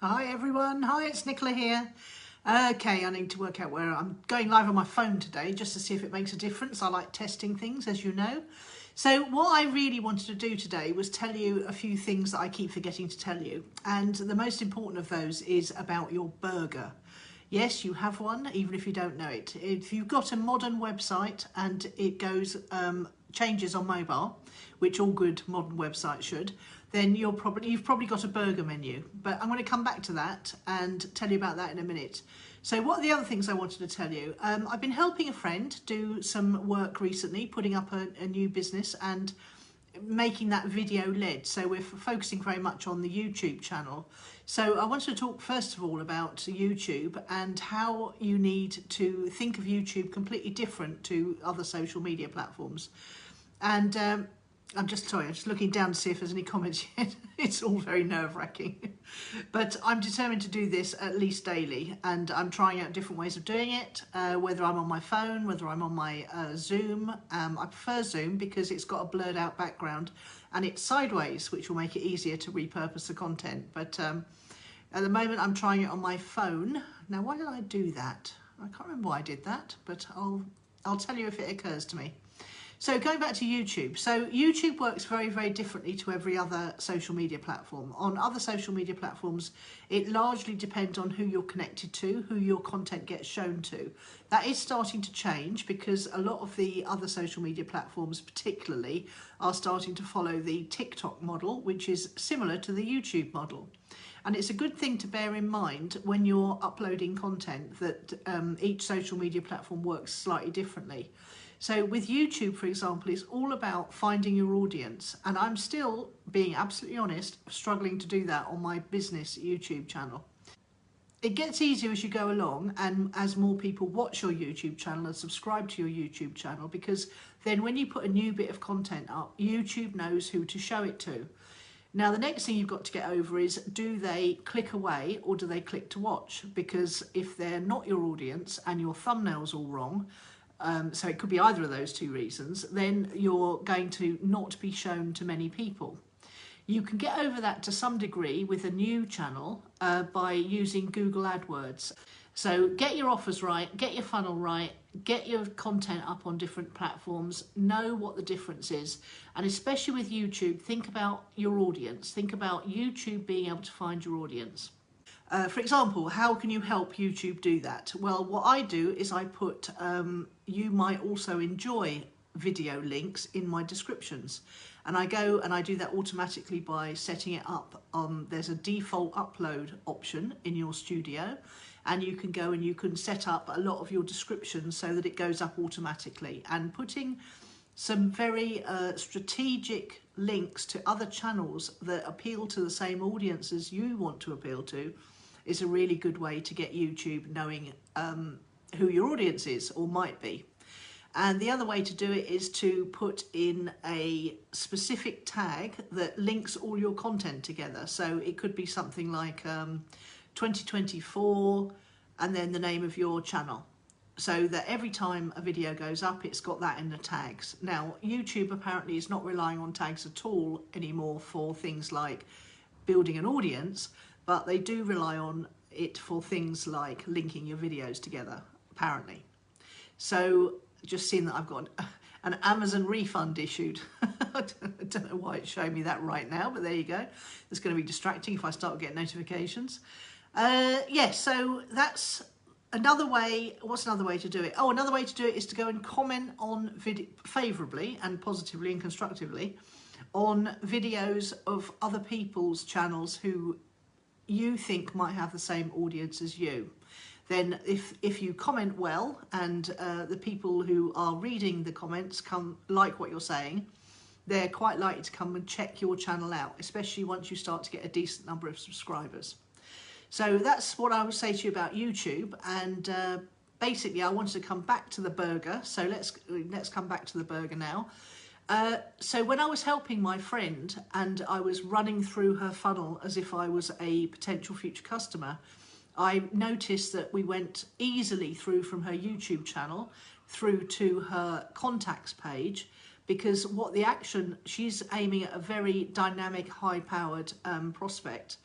Hi everyone, hi, it's Nicola here. Okay, I need to work out where I'm going live on my phone today just to see if it makes a difference. I like testing things, as you know. So what I really wanted to do today was tell you a few things that I keep forgetting to tell you. And the most important of those is about your burger. Yes, you have one, even if you don't know it. If you've got a modern website and it goes changes on mobile, which all good modern websites should, then you've probably got a burger menu. But I'm going to come back to that and tell you about that in a minute. So what are the other things I wanted to tell you? I've been helping a friend do some work recently, putting up a new business and making that video led. So we're focusing very much on the YouTube channel. So I wanted to talk first of all about YouTube and how you need to think of YouTube completely different to other social media platforms. And I'm just looking down to see if there's any comments yet. It's all very nerve-wracking. But I'm determined to do this at least daily, and I'm trying out different ways of doing it, whether I'm on my phone, whether I'm on my Zoom. I prefer Zoom because it's got a blurred out background and it's sideways, which will make it easier to repurpose the content. But at the moment I'm trying it on my phone. Now, why did I do that? I can't remember why I did that, but I'll tell you if it occurs to me. So going back to YouTube. So YouTube works very, very differently to every other social media platform. On other social media platforms, it largely depends on who you're connected to, who your content gets shown to. That is starting to change because a lot of the other social media platforms particularly are starting to follow the TikTok model, which is similar to the YouTube model. And it's a good thing to bear in mind when you're uploading content that each social media platform works slightly differently. So with YouTube, for example, it's all about finding your audience. And I'm still, being absolutely honest, struggling to do that on my business YouTube channel. It gets easier as you go along and as more people watch your YouTube channel and subscribe to your YouTube channel, because then when you put a new bit of content up, YouTube knows who to show it to. Now, the next thing you've got to get over is, do they click away or do they click to watch? Because if they're not your audience and your thumbnail's all wrong, so it could be either of those two reasons, then you're going to not be shown to many people. You can get over that to some degree with a new channel by using Google AdWords. So get your offers right, get your funnel right, get your content up on different platforms, know what the difference is. And especially with YouTube, think about your audience. Think about YouTube being able to find your audience. For example, how can you help YouTube do that? Well, what I do is I put you might also enjoy video links in my descriptions. And I go and I do that automatically by setting it up. There's a default upload option in your studio, and you can go and you can set up a lot of your descriptions so that it goes up automatically. And putting some very strategic links to other channels that appeal to the same audiences you want to appeal to is a really good way to get YouTube knowing who your audience is or might be. And the other way to do it is to put in a specific tag that links all your content together. So it could be something like 2024 and then the name of your channel, so that every time a video goes up, it's got that in the tags. Now, YouTube apparently is not relying on tags at all anymore for things like building an audience, but they do rely on it for things like linking your videos together, apparently. So just seen that I've got an Amazon refund issued. I don't know why it's showing me that right now, but there you go. It's going to be distracting if I start getting notifications. Yes, so that's another way. What's another way to do it? Oh, another way to do it is to go and comment on favourably and positively and constructively on videos of other people's channels who you think might have the same audience as you. Then if you comment well and the people who are reading the comments like what you're saying, they're quite likely to come and check your channel out, especially once you start to get a decent number of subscribers. So that's what I would say to you about YouTube. And basically I wanted to come back to the burger. So let's come back to the burger now. So when I was helping my friend and I was running through her funnel as if I was a potential future customer, I noticed that we went easily through from her YouTube channel through to her contacts page, because she's aiming at a very dynamic, high-powered prospect.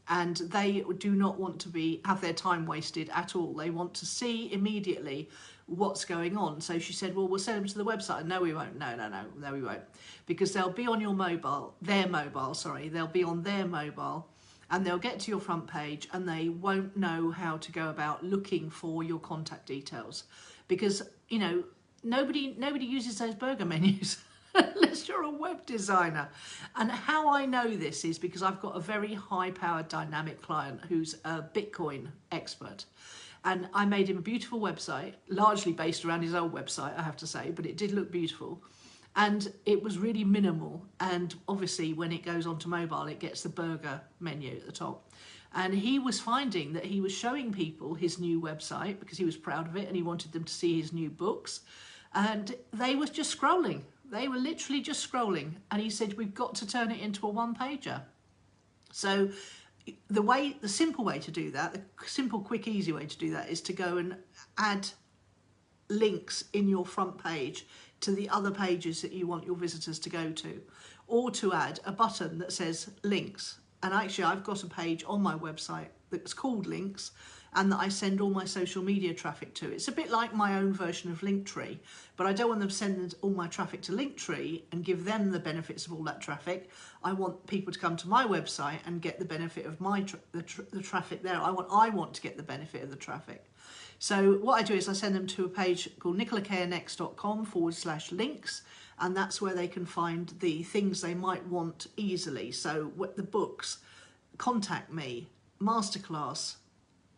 and they do not want to have their time wasted at all. They want to see immediately what's going on. So she said, well, we'll send them to the website. No, we won't. No, we won't. Because they'll be on they'll be on their mobile, and they'll get to your front page and they won't know how to go about looking for your contact details. Because, you know, nobody uses those burger menus unless you're a web designer. And how I know this is because I've got a very high-powered dynamic client who's a Bitcoin expert. And I made him a beautiful website, largely based around his old website, I have to say, but it did look beautiful. And it was really minimal. And obviously when it goes onto mobile, it gets the burger menu at the top. And he was finding that he was showing people his new website because he was proud of it and he wanted them to see his new books. And they were just scrolling. They were literally just scrolling. And he said, we've got to turn it into a one-pager. So the simple way to do that, the simple, quick, easy way to do that is to go and add links in your front page to the other pages that you want your visitors to go to, or to add a button that says links. And actually I've got a page on my website that's called links and that I send all my social media traffic to. It's a bit like my own version of Linktree, but I don't want them to send all my traffic to Linktree and give them the benefits of all that traffic. I want people to come to my website and get the benefit of the traffic there. I want to get the benefit of the traffic. So what I do is I send them to a page called nicolacairncross.com/links, and that's where they can find the things they might want easily. So what the books, contact me, masterclass,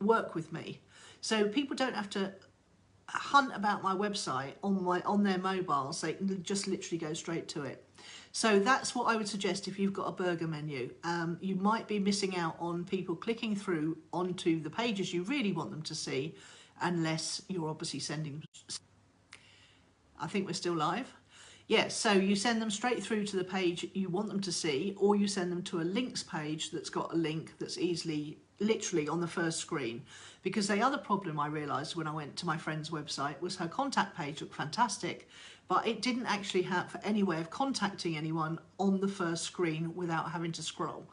work with me. So people don't have to hunt about my website on their mobiles. They can just literally go straight to it. So that's what I would suggest if you've got a burger menu. You might be missing out on people clicking through onto the pages you really want them to see, unless you're obviously sending. I think we're still live. Yes, so you send them straight through to the page you want them to see, or you send them to a links page that's got a link that's literally on the first screen. Because the other problem I realised when I went to my friend's website was her contact page looked fantastic, but it didn't actually have any way of contacting anyone on the first screen without having to scroll.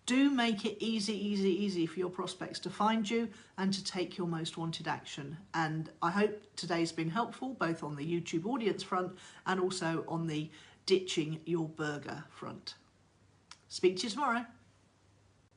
Do make it easy for your prospects to find you and to take your most wanted action. And I hope today's been helpful, both on the YouTube audience front and also on the ditching your burger front. Speak to you tomorrow.